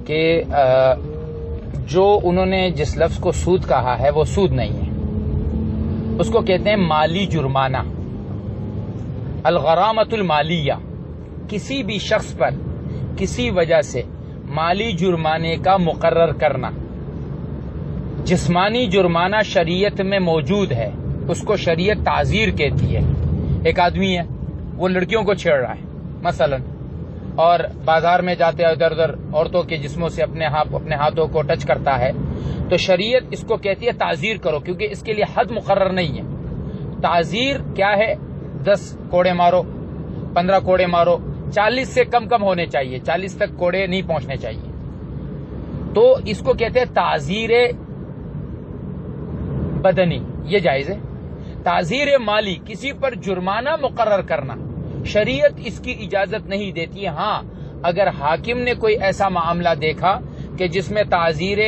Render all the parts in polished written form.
کہ جو انہوں نے جس لفظ کو سود کہا ہے وہ سود نہیں ہے، اس کو کہتے ہیں مالی جرمانہ، الغرامۃ المالیہ۔ کسی بھی شخص پر کسی وجہ سے مالی جرمانے کا مقرر کرنا۔ جسمانی جرمانہ شریعت میں موجود ہے، اس کو شریعت تعزیر کہتی ہے۔ ایک آدمی ہے، وہ لڑکیوں کو چھیڑ رہا ہے مثلا، اور بازار میں جاتے ہیں ادھر ادھر عورتوں کے جسموں سے اپنے ہاتھوں کو ٹچ کرتا ہے، تو شریعت اس کو کہتی ہے تعزیر کرو، کیونکہ اس کے لیے حد مقرر نہیں ہے۔ تعزیر کیا ہے؟ 10 کوڑے مارو، 15 کوڑے مارو، 40 سے کم ہونے چاہیے، 40 تک کوڑے نہیں پہنچنے چاہیے۔ تو اس کو کہتے ہیں تعزیر بدنی، یہ جائز ہے۔ تعزیر مالی، کسی پر جرمانہ مقرر کرنا، شریعت اس کی اجازت نہیں دیتی ہے۔ ہاں، اگر حاکم نے کوئی ایسا معاملہ دیکھا کہ جس میں تعزیر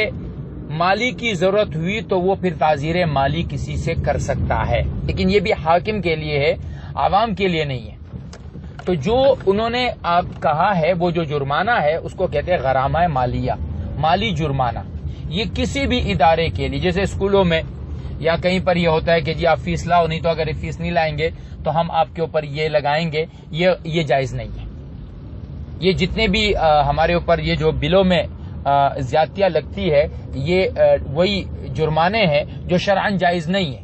مالی کی ضرورت ہوئی تو وہ پھر تعزیر مالی کسی سے کر سکتا ہے، لیکن یہ بھی حاکم کے لیے ہے، عوام کے لیے نہیں ہے۔ تو جو انہوں نے آپ کہا ہے وہ جو جرمانہ ہے اس کو کہتے ہیں غرامہ مالیہ، مالی جرمانہ۔ یہ کسی بھی ادارے کے لیے، جیسے اسکولوں میں یا کہیں پر یہ ہوتا ہے کہ جی آپ فیس لاؤ، نہیں تو اگر فیس نہیں لائیں گے تو ہم آپ کے اوپر یہ لگائیں گے، یہ جائز نہیں ہے۔ یہ جتنے بھی ہمارے اوپر یہ جو بلوں میں زیادتیاں لگتی ہے، یہ وہی جرمانے ہیں جو شرعاً جائز نہیں ہے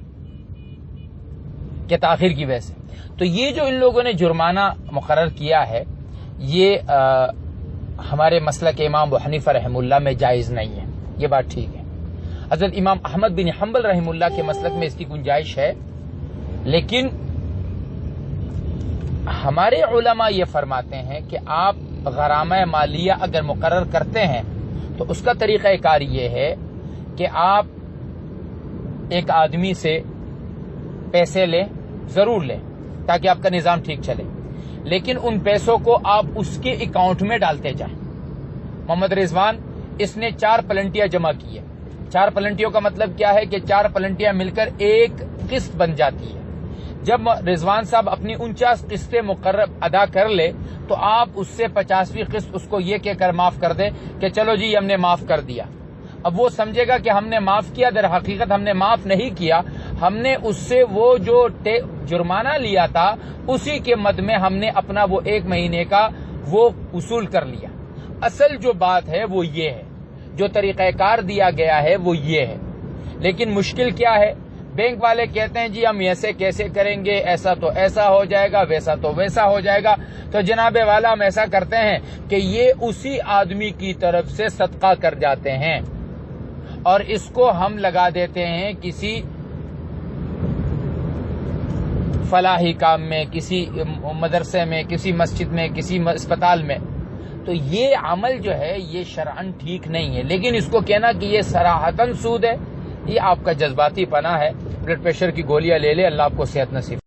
کہ تاخیر کی وجہ سے۔ تو یہ جو ان لوگوں نے جرمانہ مقرر کیا ہے، یہ ہمارے مسلک امام ابو حنیفہ رحمہ اللہ میں جائز نہیں ہے، یہ بات ٹھیک ہے۔ حضرت امام احمد بن حنبل رحمہ اللہ کے مسلک میں اس کی گنجائش ہے، لیکن ہمارے علماء یہ فرماتے ہیں کہ آپ غرامہ مالیہ اگر مقرر کرتے ہیں تو اس کا طریقہ کار یہ ہے کہ آپ ایک آدمی سے پیسے لیں، ضرور لیں تاکہ آپ کا نظام ٹھیک چلے، لیکن ان پیسوں کو آپ اس کے اکاؤنٹ میں ڈالتے جائیں۔ محمد رضوان، اس نے 4 پلنٹیاں جمع کی ہے۔ 4 پلنٹیوں کا مطلب کیا ہے کہ 4 پلنٹیاں مل کر ایک قسط بن جاتی ہے۔ جب رضوان صاحب اپنی 49 قسطیں مقرر ادا کر لے تو آپ اس سے 50ویں قسط اس کو یہ کہہ کر معاف کر دیں کہ چلو جی ہم نے معاف کر دیا۔ اب وہ سمجھے گا کہ ہم نے معاف کیا، در حقیقت ہم نے معاف نہیں کیا، ہم نے اس سے وہ جو جرمانہ لیا تھا اسی کے مد میں ہم نے اپنا وہ 1 مہینے کا وہ وصول کر لیا۔ اصل جو بات ہے وہ یہ ہے، جو طریقہ کار دیا گیا ہے وہ یہ ہے، لیکن مشکل کیا ہے؟ بینک والے کہتے ہیں جی ہم ایسے کیسے کریں گے، ایسا تو ایسا ہو جائے گا، ویسا تو ویسا ہو جائے گا۔ تو جناب والا ہم ایسا کرتے ہیں کہ یہ اسی آدمی کی طرف سے صدقہ کر جاتے ہیں اور اس کو ہم لگا دیتے ہیں کسی فلاحی کام میں، کسی مدرسے میں، کسی مسجد میں، کسی اسپتال میں۔ تو یہ عمل جو ہے یہ شرعاً ٹھیک نہیں ہے، لیکن اس کو کہنا کہ یہ صراحتاً سود ہے، یہ آپ کا جذباتی پناہ ہے۔ بلڈ پریشر کی گولیاں لے لے، اللہ آپ کو صحت نصیب